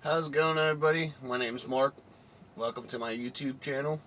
How's it going, everybody? My name's Mark. Welcome to my YouTube channel.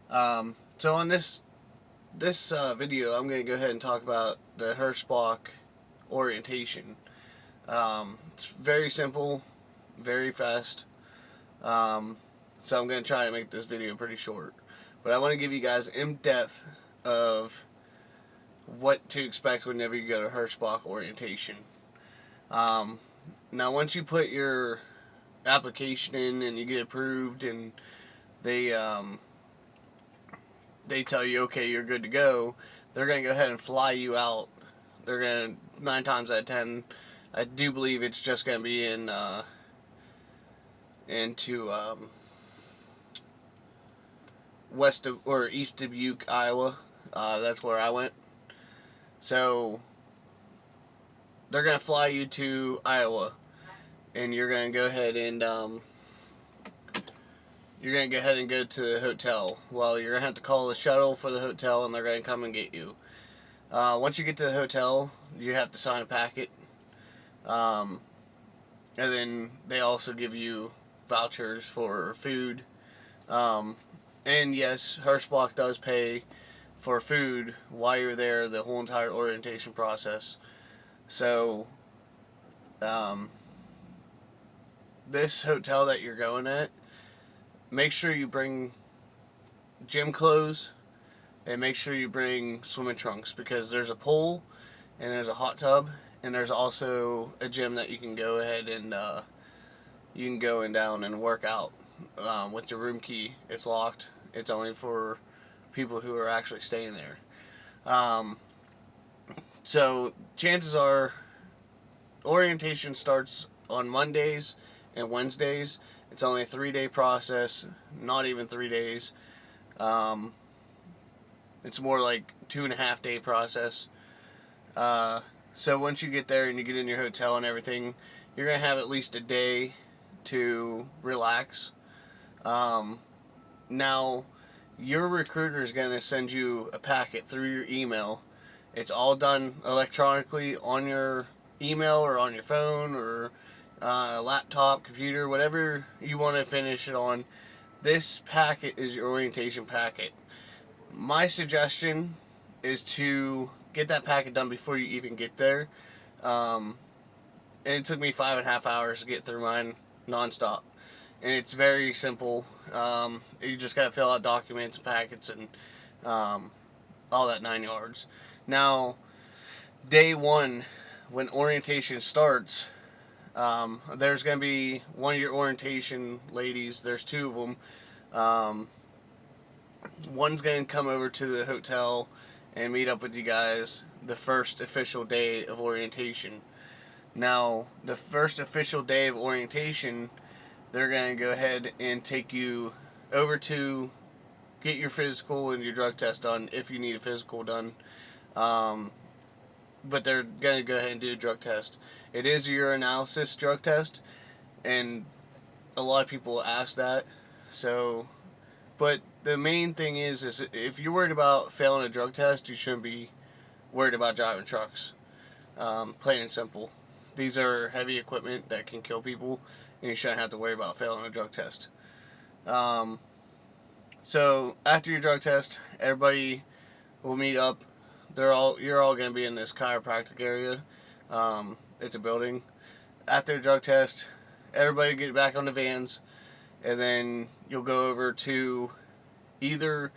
So on this video, I'm going to go ahead and talk about the Hirschbach orientation. It's very simple, very fast. So I'm going to try to make this video pretty short. But I want to give you guys in-depth of what to expect whenever you go to Hirschbach orientation. Now, once you put your application in and you get approved and they tell you, okay, you're good to go, they're going to go ahead and fly you out. They're going to, 9 times out of 10, I do believe it's just going to be into west of, or east of Dubuque, Iowa. That's where I went. So they're going to fly you to Iowa, and you're going to go ahead and go to the hotel. Well, you're going to have to call the shuttle for the hotel, and they're going to come and get you. Once you get to the hotel, you have to sign a packet. And then they also give you vouchers for food. And yes, Hirschbach does pay for food while you're there the whole entire orientation process. So, this hotel that you're going at, make sure you bring gym clothes and make sure you bring swimming trunks, because there's a pool and there's a hot tub and there's also a gym that you can go ahead and you can go in down and work out with your room key. It's locked. It's only for people who are actually staying there. So chances are orientation starts on Mondays and Wednesdays. It's only a 3-day process, not even 3 days. It's more like 2.5-day process. So once you get there and you get in your hotel and everything, you're going to have at least a day to relax. Now, your recruiter is going to send you a packet through your email. It's all done electronically on your email or on your phone or laptop, computer, whatever you want to finish it on. This packet is your orientation packet. My suggestion is to get that packet done before you even get there. And it took me 5.5 hours to get through mine nonstop. And it's very simple. You just gotta fill out documents, packets, and all that 9 yards. Now, day one, when orientation starts, there's gonna be one of your orientation ladies. There's 2 of them. One's gonna come over to the hotel and meet up with you guys the first official day of orientation. Now, the first official day of orientation, they're going to go ahead and take you over to get your physical and your drug test done, if you need a physical done. But they're going to go ahead and do a drug test. It is a urinalysis drug test, and a lot of people ask that. So, but the main thing is if you're worried about failing a drug test, you shouldn't be worried about driving trucks. Plain and simple. These are heavy equipment that can kill people, and you shouldn't have to worry about failing a drug test. So after your drug test, everybody will meet up. You're all going to be in this chiropractic area. It's a building. After the drug test, everybody get back on the vans, and then you'll go over to either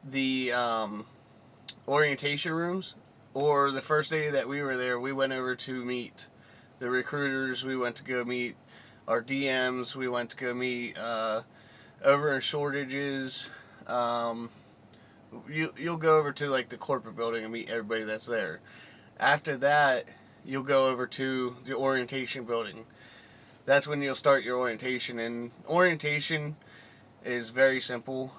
the orientation rooms, or the first day that we were there, we went over to meet the recruiters. We went to go meet our DMs. We went to go meet over in Shortages. You'll go over to like the corporate building and meet everybody that's there. After that, you'll go over to the orientation building. That's when you'll start your orientation. And orientation is very simple.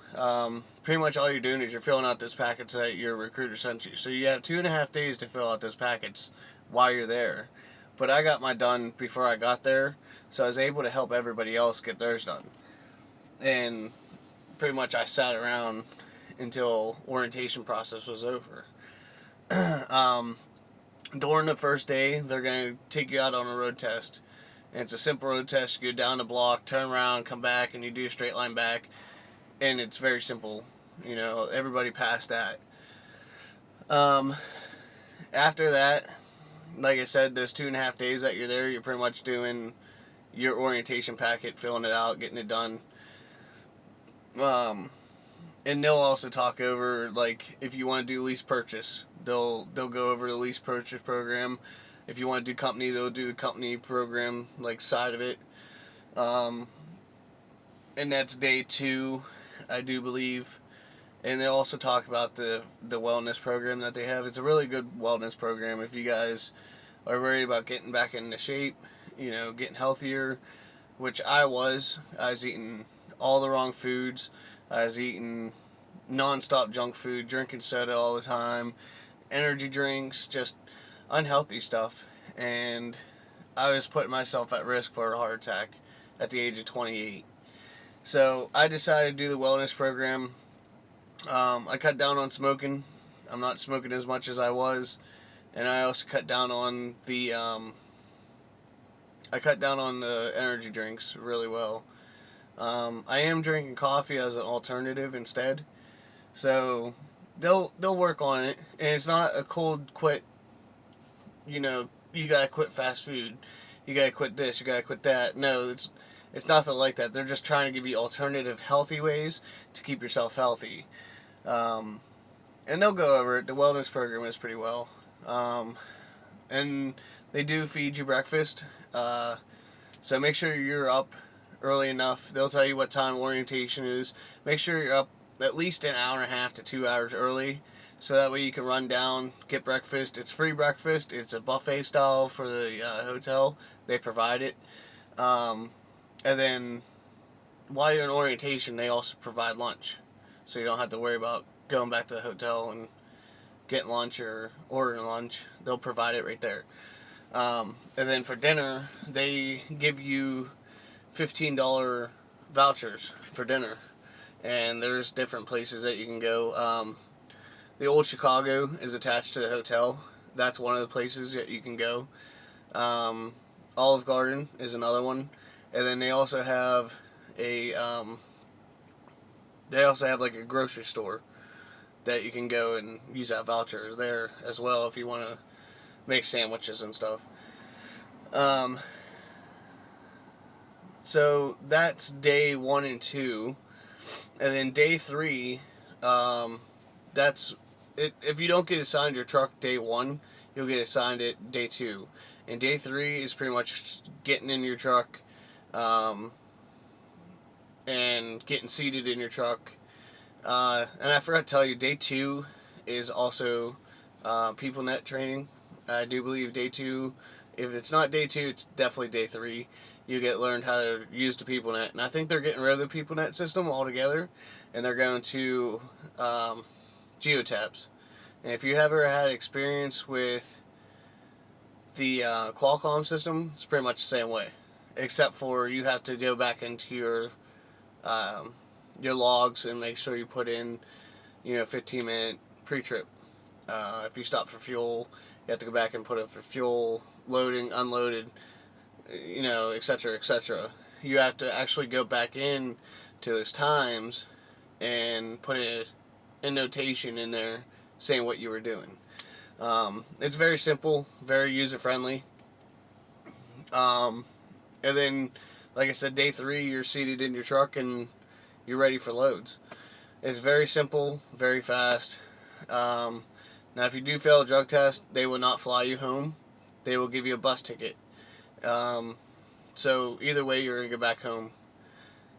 Pretty much all you're doing is you're filling out those packets that your recruiter sent you. So you have 2.5 days to fill out those packets while you're there. But I got mine done before I got there, so I was able to help everybody else get theirs done. And pretty much I sat around until orientation process was over. During the first day, they're going to take you out on a road test. And it's a simple road test. You go down the block, turn around, come back, and you do a straight line back. And it's very simple. You know, everybody passed that. After that, like I said, those 2.5 days that you're there, you're pretty much doing your orientation packet, filling it out, getting it done. And they'll also talk over, like, if you want to do lease purchase, they'll go over the lease purchase program. If you want to do company, they'll do the company program, like, side of it. And that's day 2, I do believe. And they'll also talk about the wellness program that they have. It's a really good wellness program if you guys are worried about getting back into shape, you know, getting healthier, which I was. I was eating all the wrong foods. I was eating non-stop junk food, drinking soda all the time, energy drinks, just unhealthy stuff. And I was putting myself at risk for a heart attack at the age of 28. So I decided to do the wellness program. I cut down on smoking. I'm not smoking as much as I was. And I also cut down on the energy drinks really well. I am drinking coffee as an alternative instead. So they'll work on it. And it's not a cold quit, you know, you gotta quit fast food. You gotta quit this, you gotta quit that. No, it's nothing like that. They're just trying to give you alternative healthy ways to keep yourself healthy. And they'll go over it. The wellness program is pretty well. And they do feed you breakfast. So make sure you're up early enough. They'll tell you what time orientation is. Make sure you're up at least an hour and a half to 2 hours early, so that way you can run down, get breakfast. It's free breakfast. It's a buffet style for the hotel. They provide it. And then while you're in orientation, they also provide lunch, so you don't have to worry about going back to the hotel and getting lunch or ordering lunch. They'll provide it right there. And then for dinner, they give you $15 vouchers for dinner. And there's different places that you can go. The Old Chicago is attached to the hotel. That's one of the places that you can go. Olive Garden is another one. And then they also have like a grocery store that you can go and use that voucher there as well if you want to make sandwiches and stuff. So that's day 1 and 2. And then day 3, that's it. If you don't get assigned your truck day 1, you'll get assigned it day 2. And day 3 is pretty much getting in your truck, and getting seated in your truck. And I forgot to tell you, day 2 is also PeopleNet training. I do believe day 2, if it's not day 2, it's definitely day 3. You get learned how to use the PeopleNet. And I think they're getting rid of the PeopleNet system altogether, and they're going to geotabs. And if you ever had experience with the Qualcomm system, it's pretty much the same way, except for you have to go back into your logs and make sure you put in, 15-minute pre-trip. If you stop for fuel, you have to go back and put it for fuel, loading, unloaded, etc., etc. You have to actually go back in to those times and put a notation in there saying what you were doing. It's very simple, very user-friendly. And then, like I said, day 3, you're seated in your truck and you're ready for loads. It's very simple, very fast. Now, if you do fail a drug test, they will not fly you home. They will give you a bus ticket. So either way, you're going to go back home.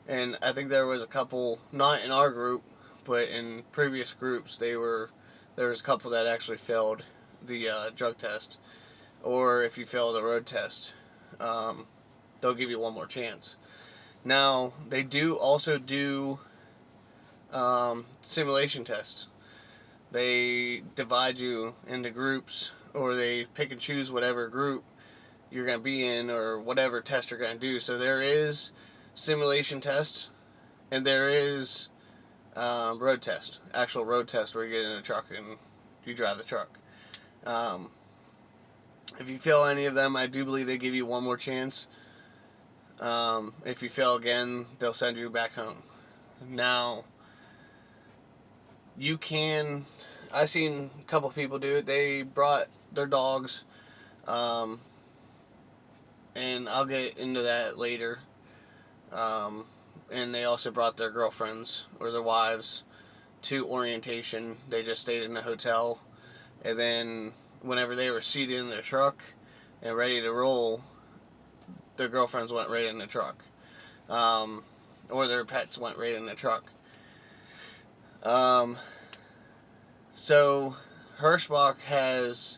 And I think there was a couple, not in our group, but in previous groups, there was a couple that actually failed the drug test. Or if you failed a road test, they'll give you one more chance. Now, they do also do simulation tests. They divide you into groups, or they pick and choose whatever group you're going to be in, or whatever test you're going to do. So there is simulation tests, and there is road test, actual road test where you get in a truck and you drive the truck. If you fail any of them, I do believe they give you one more chance. If you fail again, they'll send you back home. Now, you can, I've seen a couple people do it. They brought their dogs, and I'll get into that later. And they also brought their girlfriends or their wives to orientation. They just stayed in a hotel, and then whenever they were seated in their truck and ready to roll, their girlfriends went right in the truck, or their pets went right in the truck. So Hirschbach has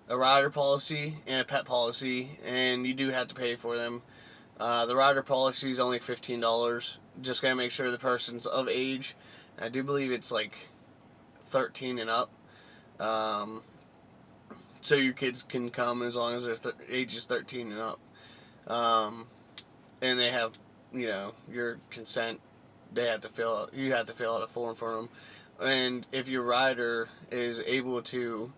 a rider policy and a pet policy, and you do have to pay for them. The rider policy is only $15. Just gotta make sure the person's of age. I do believe it's like 13 and up. So your kids can come as long as their age is 13 and up. And they have, your consent. They have to fill out. You have to fill out a form for them. And if your rider is able to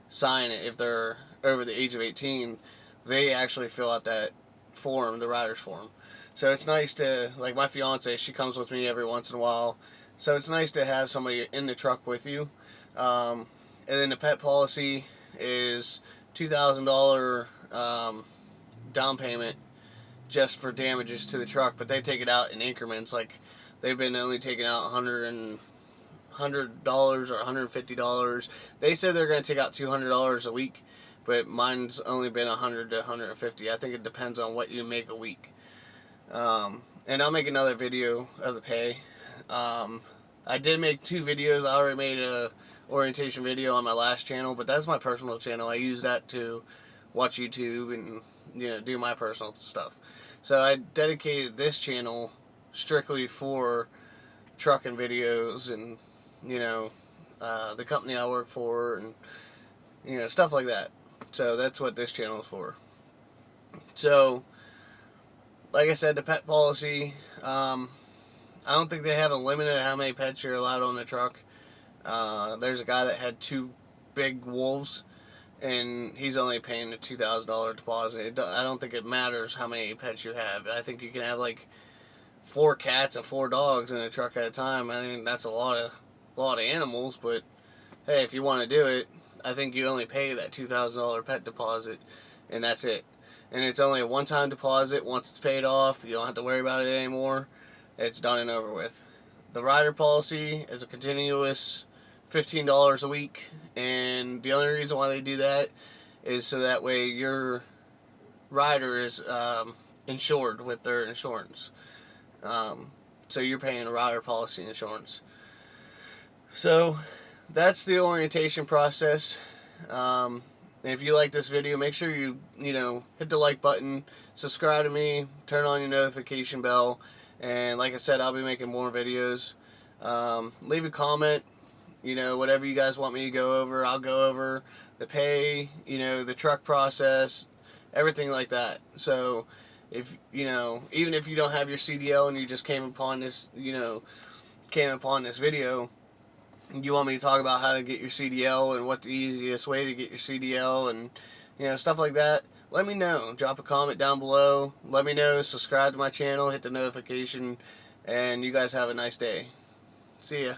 sign it, if they're over the age of 18, they actually fill out that form, the rider's form. So it's nice to, like my fiance, she comes with me every once in a while. So it's nice to have somebody in the truck with you. And then the pet policy is $2,000 down payment just for damages to the truck, but they take it out in increments. Like they've been only taking out $100 or $150. They said they're going to take out $200 a week, but mine's only been $100 to $150. I think it depends on what you make a week. And I'll make another video of the pay. I did make 2 videos. I already made a orientation video on my last channel, but that's my personal channel. I use that to watch YouTube and do my personal stuff. So I dedicated this channel strictly for trucking videos and the company I work for and stuff like that. So that's what this channel is for. So like I said, the pet policy, I don't think they have a limit of how many pets you're allowed on the truck. There's a guy that had 2 big wolves, and he's only paying a $2,000 deposit. I don't think it matters how many pets you have. I think you can have like 4 cats and 4 dogs in a truck at a time. I mean, that's a lot of animals, but hey, if you want to do it, I think you only pay that $2,000 pet deposit, and that's it. And it's only a one-time deposit. Once it's paid off, you don't have to worry about it anymore. It's done and over with. The rider policy is a continuous $15 a week, and the only reason why they do that is so that way your rider is insured with their insurance. So you're paying a rider policy insurance. So that's the orientation process. If you like this video, make sure you hit the like button, subscribe to me, turn on your notification bell, and like I said, I'll be making more videos. Leave a comment, whatever you guys want me to go over. I'll go over the pay, the truck process, everything like that. So if even if you don't have your CDL and you just came upon this video, you want me to talk about how to get your CDL and what the easiest way to get your CDL and stuff like that, let me know. Drop a comment down below. Let me know. Subscribe to my channel. Hit the notification. And you guys have a nice day. See ya.